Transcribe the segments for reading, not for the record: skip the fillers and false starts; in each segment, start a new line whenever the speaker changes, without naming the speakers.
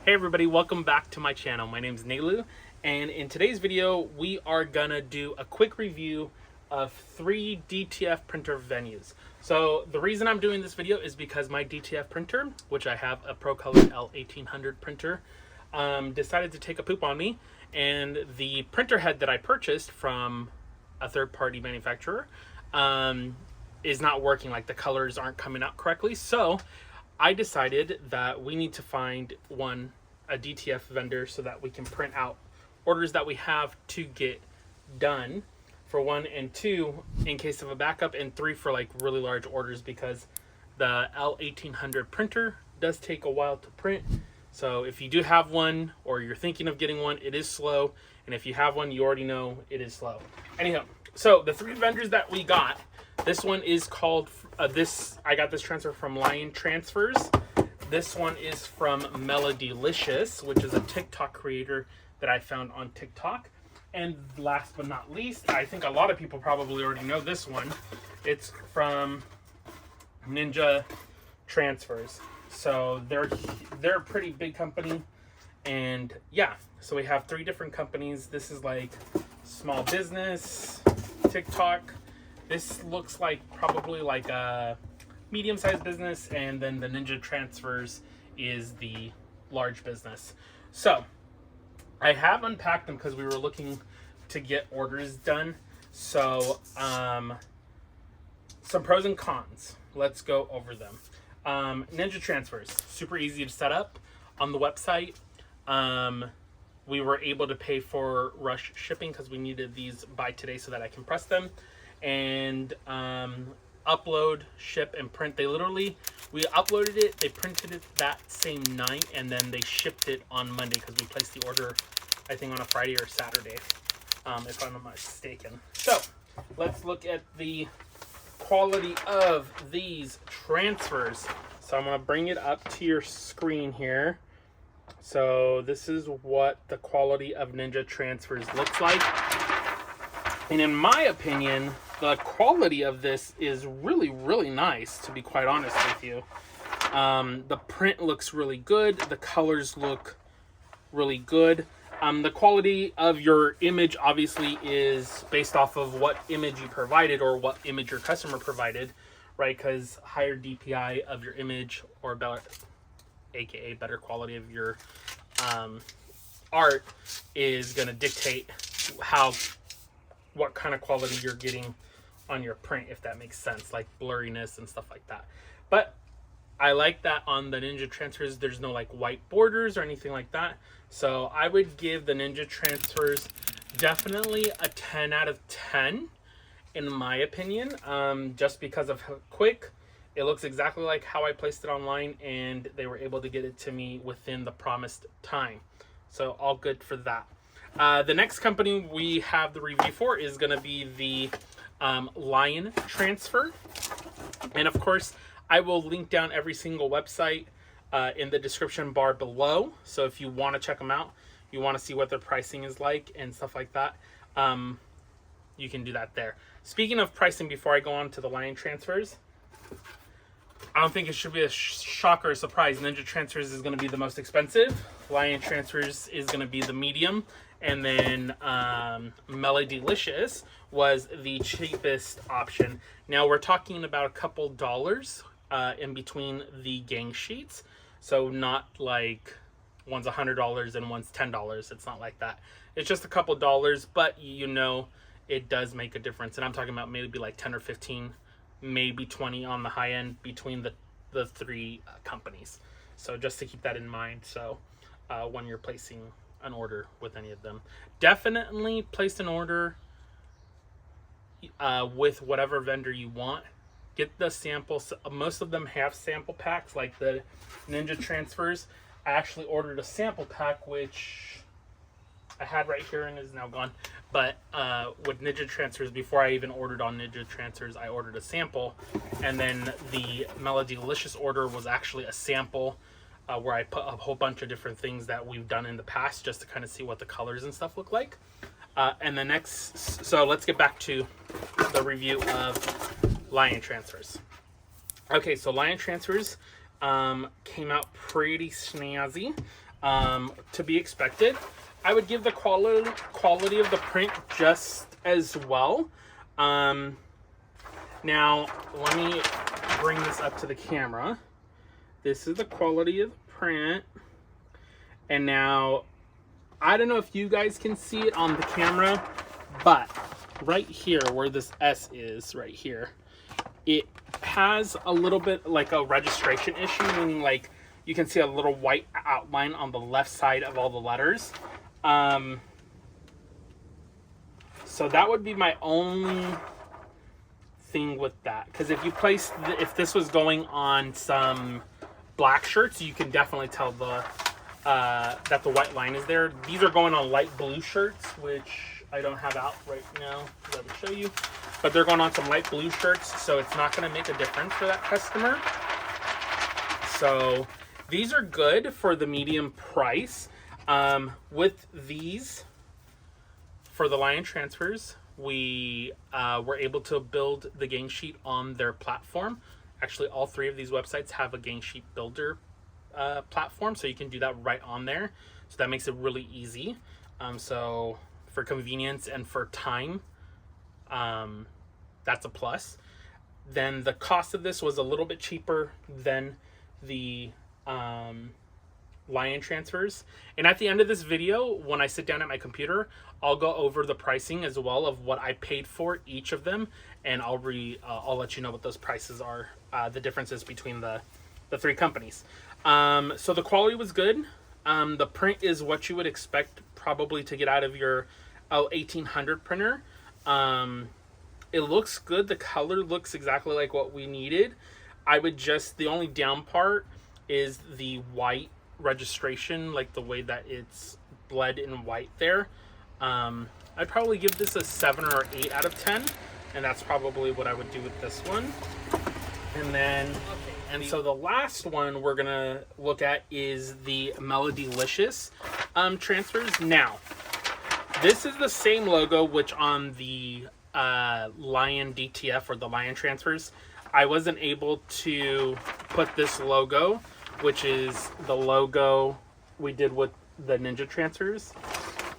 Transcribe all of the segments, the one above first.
Hey everybody, welcome back to my channel. My name is Nelu, and in today's video we are gonna do a quick review of 3 DTF printer venues. So the reason I'm doing this video is because my DTF printer, which I have a Pro Color L1800 printer, decided to take a poop on me, and the printer head that I purchased from a third-party manufacturer is not working. Like, the colors aren't coming out correctly. So I decided that we need to find a DTF vendor so that we can print out orders that we have to get done, for one, and two, in case of a backup, and three, for like really large orders, because the L1800 printer does take a while to print. So if you do have one or you're thinking of getting one, it is slow, and if you have one, you already know it is slow. Anyhow, so the 3 vendors that we got, this one is called I got this transfer from Lion Transfers. This one is from Melodylicious, which is a TikTok creator that I found on TikTok. And last but not least, I think a lot of people probably already know this one. It's from Ninja Transfers. So they're a pretty big company. And yeah, so we have 3 different companies. This is like small business, TikTok. This looks like probably like a medium-sized business, and then the Ninja Transfers is the large business. So I have unpacked them because we were looking to get orders done. So some pros and cons. Let's go over them. Ninja Transfers, super easy to set up on the website. We were able to pay for rush shipping because we needed these by today so that I can press them. And upload, ship, and print. We uploaded it, they printed it that same night, and then they shipped it on Monday because we placed the order, I think, on a Friday or Saturday, if I'm not mistaken. So let's look at the quality of these transfers. So I'm going to bring it up to your screen here. So this is what the quality of Ninja Transfers looks like. And in my opinion, the quality of this is really, really nice, to be quite honest with you. The print looks really good. The colors look really good. The quality of your image obviously is based off of what image you provided or what image your customer provided, right? Because higher DPI of your image, or better, aka better quality of your art, is going to dictate what kind of quality you're getting on your print, if that makes sense, like blurriness and stuff like that. But I like that on the Ninja Transfers there's no like white borders or anything like that. So I would give the Ninja Transfers definitely a 10 out of 10 in my opinion, just because of how quick it looks, exactly like how I placed it online, and they were able to get it to me within the promised time. So all good for that. The next company we have the review for is going to be the Lion Transfer. And of course, I will link down every single website in the description bar below. So if you want to check them out, you want to see what their pricing is like and stuff like that, you can do that there. Speaking of pricing, before I go on to the Lion Transfers, I don't think it should be a shock or a surprise. Ninja Transfers is going to be the most expensive. Lion Transfers is going to be the medium. And then Melodylicious was the cheapest option. Now we're talking about a couple dollars in between the gang sheets. So not like one's $100 and one's $10. It's not like that. It's just a couple dollars, but you know it does make a difference. And I'm talking about maybe like 10 or 15, maybe 20 on the high end between the 3 companies. So just to keep that in mind. So when you're placing an order with any of them, definitely place an order with whatever vendor you want. Get the samples. Most of them have sample packs, like the Ninja Transfers. I actually ordered a sample pack, which I had right here and is now gone. But with Ninja Transfers, before I even ordered on Ninja Transfers, I ordered a sample, and then the Melodylicious order was actually a sample where I put a whole bunch of different things that we've done in the past, just to kind of see what the colors and stuff look like. And the next, so let's get back to the review of Lion Transfers. Okay, so Lion Transfers came out pretty snazzy. to be expected. I would give the quality of the print just as well. Now, let me bring this up to the camera. This is the quality of the print. And now, I don't know if you guys can see it on the camera, but right here where this S is, right here, it has a little bit like a registration issue, meaning like you can see a little white outline on the left side of all the letters. So that would be my only thing with that. Because if you place, if this was going on some black shirts, you can definitely tell that the white line is there. These are going on light blue shirts, which I don't have out right now. I will show you. But they're going on some light blue shirts, so it's not going to make a difference for that customer. So these are good for the medium price. With these, for the Lion transfers, we were able to build the gang sheet on their platform. Actually, all three of these websites have a gang sheet builder platform, so you can do that right on there. So that makes it really easy. So for convenience and for time, that's a plus. Then the cost of this was a little bit cheaper than the Lion transfers. And at the end of this video, when I sit down at my computer, I'll go over the pricing as well of what I paid for each of them, and I'll let you know what those prices are, the differences between the three companies. So the quality was good. The print is what you would expect probably to get out of your L1800 printer. It looks good. The color looks exactly like what we needed. The only down part is the white registration, like the way that it's bled in white there. I'd probably give this a 7 or 8 out of 10, and that's probably what I would do with this one. And so the last one we're gonna look at is the Melodylicious transfers. Now, this is the same logo which on the Lion DTF or the Lion transfers. I wasn't able to put this logo, which is the logo we did with the Ninja transfers.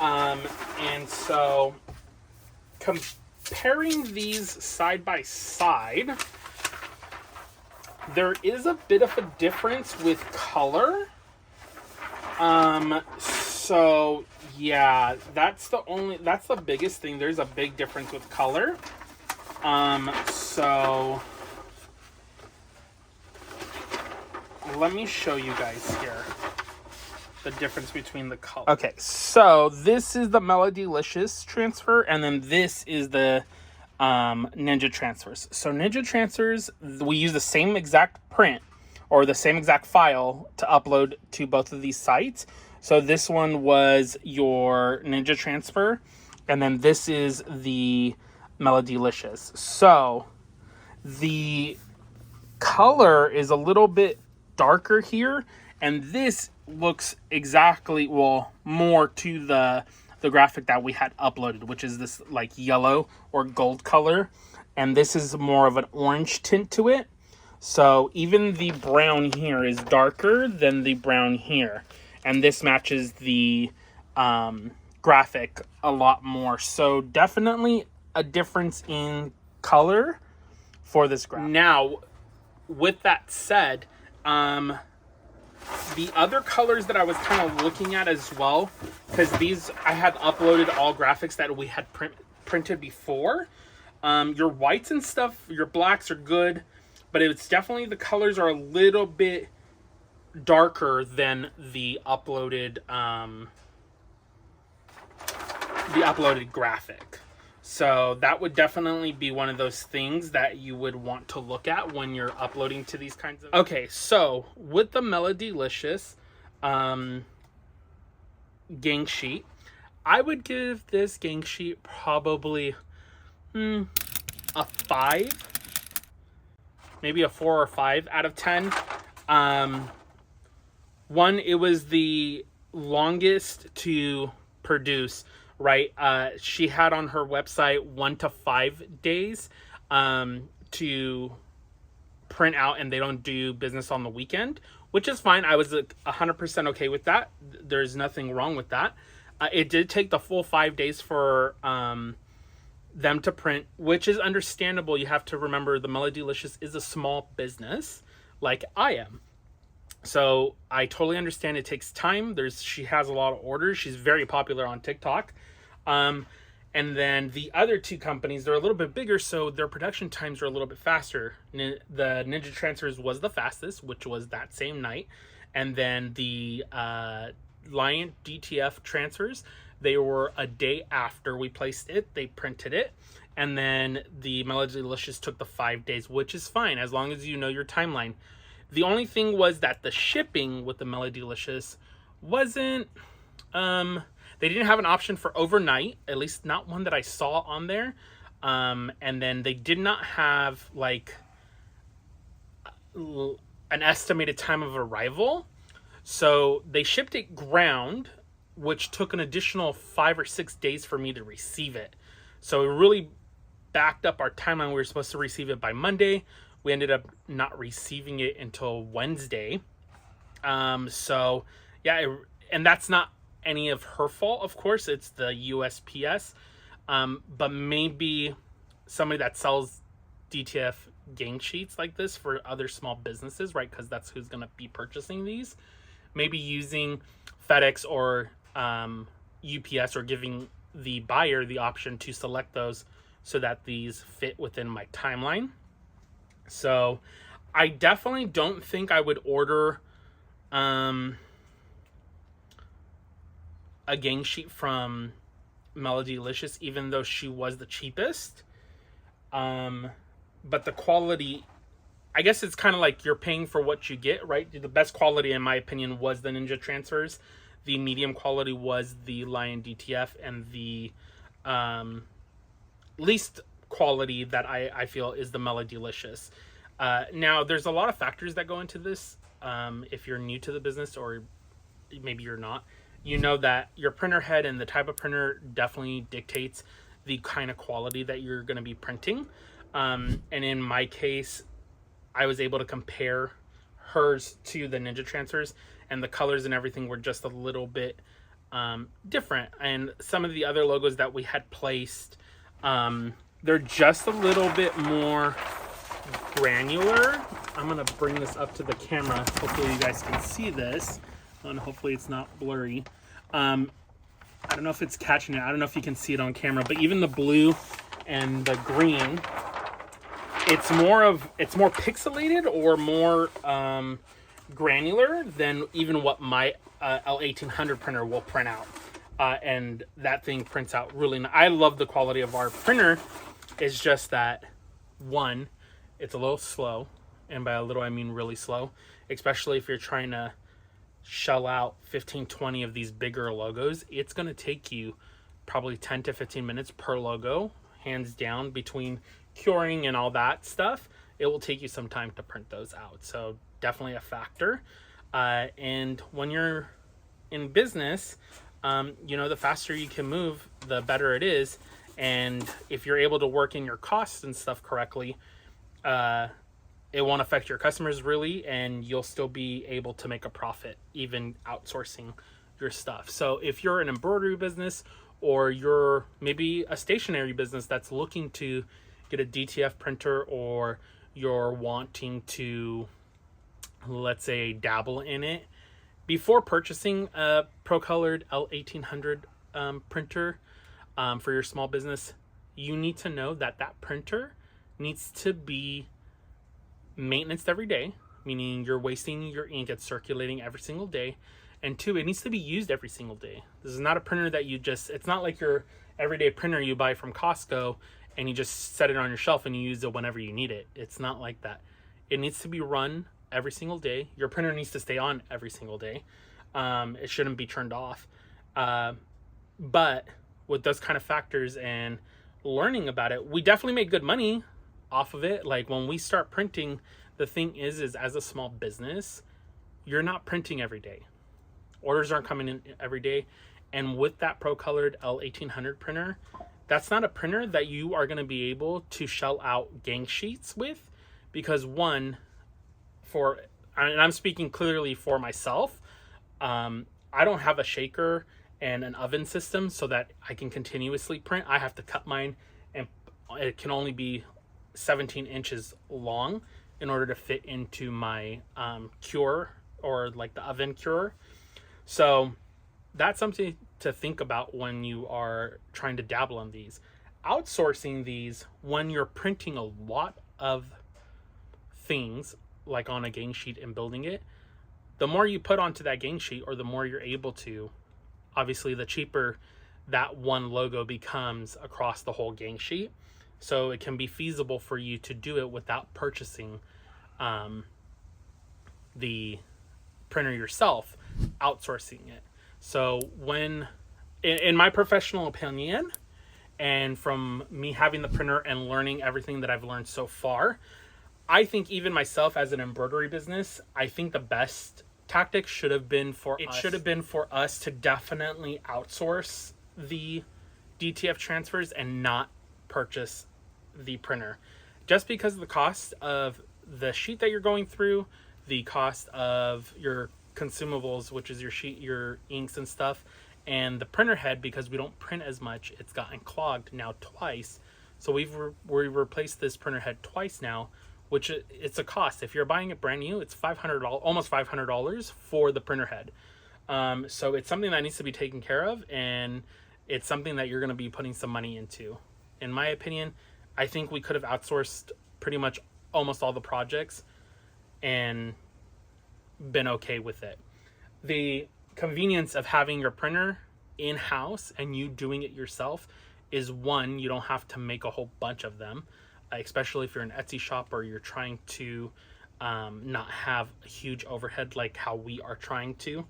And so comparing these side by side, there is a bit of a difference with color. So yeah, that's the biggest thing. There's a big difference with color. So let me show you guys here the difference between the color. Okay, so this is the Melodylicious transfer, and then this is the Ninja transfers. So Ninja transfers, we use the same exact print or the same exact file to upload to both of these sites. So this one was your Ninja transfer, and then this is the Melodylicious. So the color is a little bit darker here, and this looks exactly, well, more to the graphic that we had uploaded, which is this like yellow or gold color, and this is more of an orange tint to it. So even the brown here is darker than the brown here, and this matches the graphic a lot more. So definitely a difference in color for this graphic. Now, with that said, the other colors that I was kind of looking at as well, because these, I had uploaded all graphics that we had printed before. Your whites and stuff, your blacks are good, but it's definitely, the colors are a little bit darker than the uploaded graphic. So that would definitely be one of those things that you would want to look at when you're uploading to these kinds of... Okay, so with the Melodylicious gang sheet, I would give this gang sheet probably a 5, maybe a 4 or 5 out of 10. One, it was the longest to produce. Right, she had on her website 1 to 5 days to print out, and they don't do business on the weekend, which is fine. I was 100% okay with that. There's nothing wrong with that. It did take the full 5 days for them to print, which is understandable. You have to remember the Melodylicious is a small business like I am. So I totally understand it takes time. She has a lot of orders. She's very popular on TikTok. And then the other two companies, they're a little bit bigger, so their production times are a little bit faster. The Ninja Transfers was the fastest, which was that same night. And then the Lion DTF transfers, they were a day after we placed it. They printed it. And then the Melodylicious took the 5 days, which is fine as long as you know your timeline. The only thing was that the shipping with the Melodylicious wasn't... they didn't have an option for overnight, at least not one that I saw on there. And then they did not have like an estimated time of arrival. So they shipped it ground, which took an additional 5 or 6 days for me to receive it. So it really backed up our timeline. We were supposed to receive it by Monday. We ended up not receiving it until Wednesday. So yeah, and that's not any of her fault, of course. It's the USPS. But maybe somebody that sells DTF gang sheets like this for other small businesses, right? Because that's who's going to be purchasing these. Maybe using FedEx or UPS, or giving the buyer the option to select those so that these fit within my timeline. So I definitely don't think I would order a gang sheet from Melodylicious, even though she was the cheapest. But the quality, I guess it's kind of like you're paying for what you get, right? The best quality, in my opinion, was the Ninja Transfers. The medium quality was the Lion DTF, and the least quality that I feel is the Melodylicious. Now, there's a lot of factors that go into this. If you're new to the business, or maybe you're not, you know that your printer head and the type of printer definitely dictates the kind of quality that you're going to be printing. And in my case, I was able to compare hers to the Ninja Transfers, and the colors and everything were just a little bit different. And some of the other logos that we had placed, they're just a little bit more granular. I'm gonna bring this up to the camera. Hopefully you guys can see this, and hopefully it's not blurry. I don't know if it's catching it. I don't know if you can see it on camera, but even the blue and the green, it's more pixelated or more granular than even what my L1800 printer will print out. And that thing prints out really nice. I love the quality of our printer. It's just that, one, it's a little slow, and by a little I mean really slow, especially if you're trying to shell out 15-20 of these bigger logos. It's going to take you probably 10 to 15 minutes per logo, hands down. Between curing and all that stuff, it will take you some time to print those out. So definitely a factor. And when you're in business, the faster you can move, the better it is. And if you're able to work in your costs and stuff correctly, it won't affect your customers really, and you'll still be able to make a profit even outsourcing your stuff. So if you're an embroidery business, or you're maybe a stationary business that's looking to get a DTF printer, or you're wanting to, let's say, dabble in it, before purchasing a pro-colored L1800 printer for your small business, you need to know that that printer needs to be maintenance every day, meaning you're wasting your ink, it's circulating every single day. And two, it needs to be used every single day. This is not a printer that you just, it's not like your everyday printer you buy from Costco and you just set it on your shelf and you use it whenever you need it. It's not like that. It needs to be run every single day. Your printer needs to stay on every single day. It shouldn't be turned off. But with those kind of factors and learning about it, we definitely make good money off of it. Like when we start printing, the thing is as a small business, you're not printing every day. Orders aren't coming in every day. And with that pro-colored L1800 printer, that's not a printer that you are going to be able to shell out gang sheets with, because one, and I'm speaking clearly for myself, I don't have a shaker and an oven system so that I can continuously print. I have to cut mine, and it can only be 17 inches long in order to fit into my cure, or like the oven cure. So that's something to think about when you are trying to dabble in these. Outsourcing these, when you're printing a lot of things like on a gang sheet and building it, the more you put onto that gang sheet, or the more you're able to, obviously the cheaper that one logo becomes across the whole gang sheet. So it can be feasible for you to do it without purchasing the printer yourself, outsourcing it. So when, in my professional opinion, and from me having the printer and learning everything that I've learned so far, I think even myself as an embroidery business, I think the best tactic should have been for us to definitely outsource the DTF transfers and not purchase the printer, just because of the cost of the sheet that you're going through, the cost of your consumables, which is your sheet, your inks and stuff, and the printer head, because we don't print as much, it's gotten clogged now twice. So we've replaced this printer head twice now, which it's a cost. If you're buying it brand new, it's $500, almost $500 for the printer head. So it's something that needs to be taken care of, and it's something that you're going to be putting some money into. In my opinion, I think we could have outsourced pretty much almost all the projects and been okay with it. The convenience of having your printer in-house and you doing it yourself is, one, you don't have to make a whole bunch of them, especially if you're an Etsy shop or you're trying to not have a huge overhead like how we are trying to.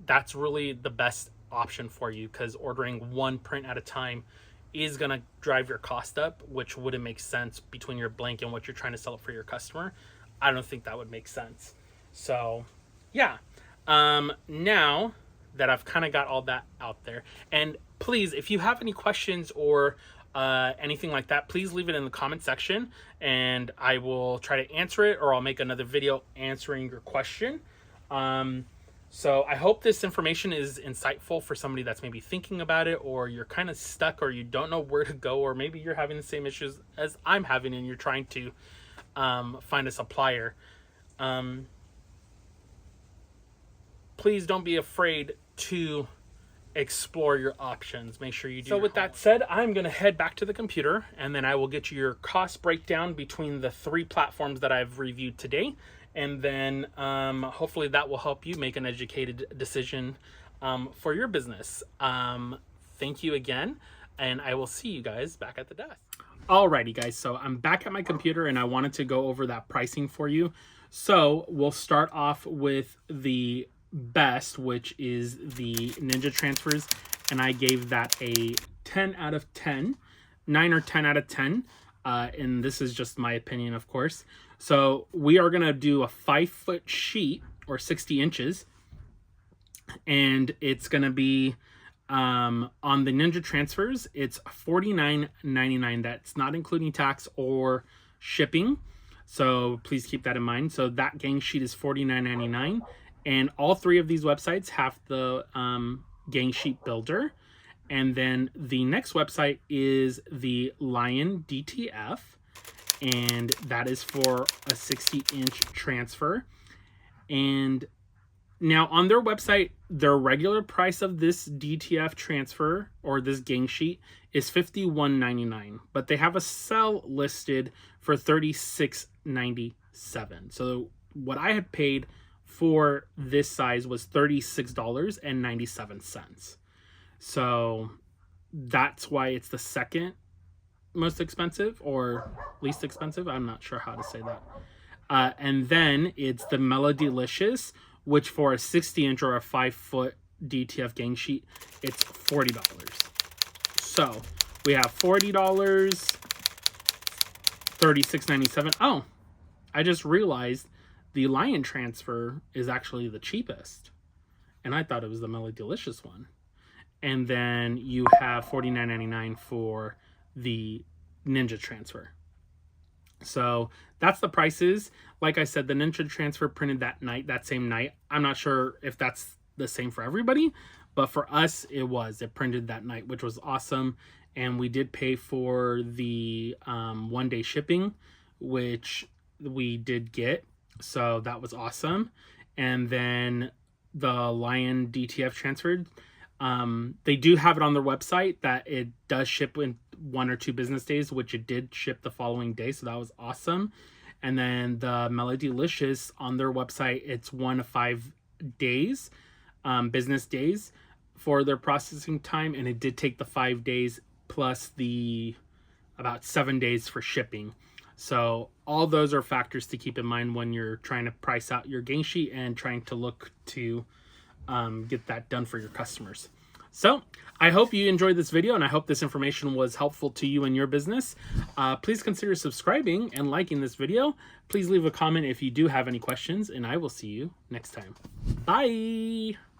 That's really the best option for you, because ordering one print at a time is going to drive your cost up, which wouldn't make sense between your blank and what you're trying to sell it for your customer. I don't think that would make sense. So yeah, now that I've kind of got all that out there, and please, if you have any questions or anything like that, please leave it in the comment section and I will try to answer it, or I'll make another video answering your question. So I hope this information is insightful for somebody that's maybe thinking about it, or you're kind of stuck, or you don't know where to go, or maybe you're having the same issues as I'm having and you're trying to find a supplier. Please don't be afraid to explore your options. Make sure you do. So with that said, I'm going to head back to the computer, and then I will get you your cost breakdown between the 3 platforms that I've reviewed today. And then hopefully that will help you make an educated decision for your business. Thank you again, and I will see you guys back at the desk. Alrighty guys, so I'm back at my computer and I wanted to go over that pricing for you. So we'll start off with the best, which is the Ninja transfers, and I gave that a 10 out of 10, 9 or 10 out of 10. And this is just my opinion, of course. So we are going to do a 5-foot sheet, or 60 inches. And it's going to be, on the Ninja transfers, it's $49.99. That's not including tax or shipping. So please keep that in mind. So that gang sheet is $49.99. And all 3 of these websites have the gang sheet builder. And then the next website is the Lion DTF, and that is for a 60-inch transfer. And now on their website, their regular price of this DTF transfer, or this gang sheet, is $51.99, but they have a sale listed for $36.97. So what I had paid for this size was $36.97. So that's why it's the second most expensive, or least expensive. I'm not sure how to say that. And then it's the Melodylicious, which for a 60-inch or a 5-foot DTF gang sheet, it's $40. So we have $40, $36.97. Oh, I just realized the Lion transfer is actually the cheapest, and I thought it was the Melodylicious one. And then you have $49.99 for the Ninja transfer. So that's the prices. Like I said, the Ninja transfer printed that same night. I'm not sure if that's the same for everybody, but for us it printed that night, which was awesome. And we did pay for the 1-day shipping, which we did get, so that was awesome. And then the Lion DTF transferred, they do have it on their website that it does ship in 1 or 2 business days, which it did ship the following day, so that was awesome. And then the Melodylicious on their website, it's 1 to 5 days, business days for their processing time, and it did take the 5 days plus the about 7 days for shipping. So all those are factors to keep in mind when you're trying to price out your gang sheet and trying to look to get that done for your customers. So I hope you enjoyed this video, and I hope this information was helpful to you and your business. Please consider subscribing and liking this video. Please leave a comment if you do have any questions, and I will see you next time. Bye!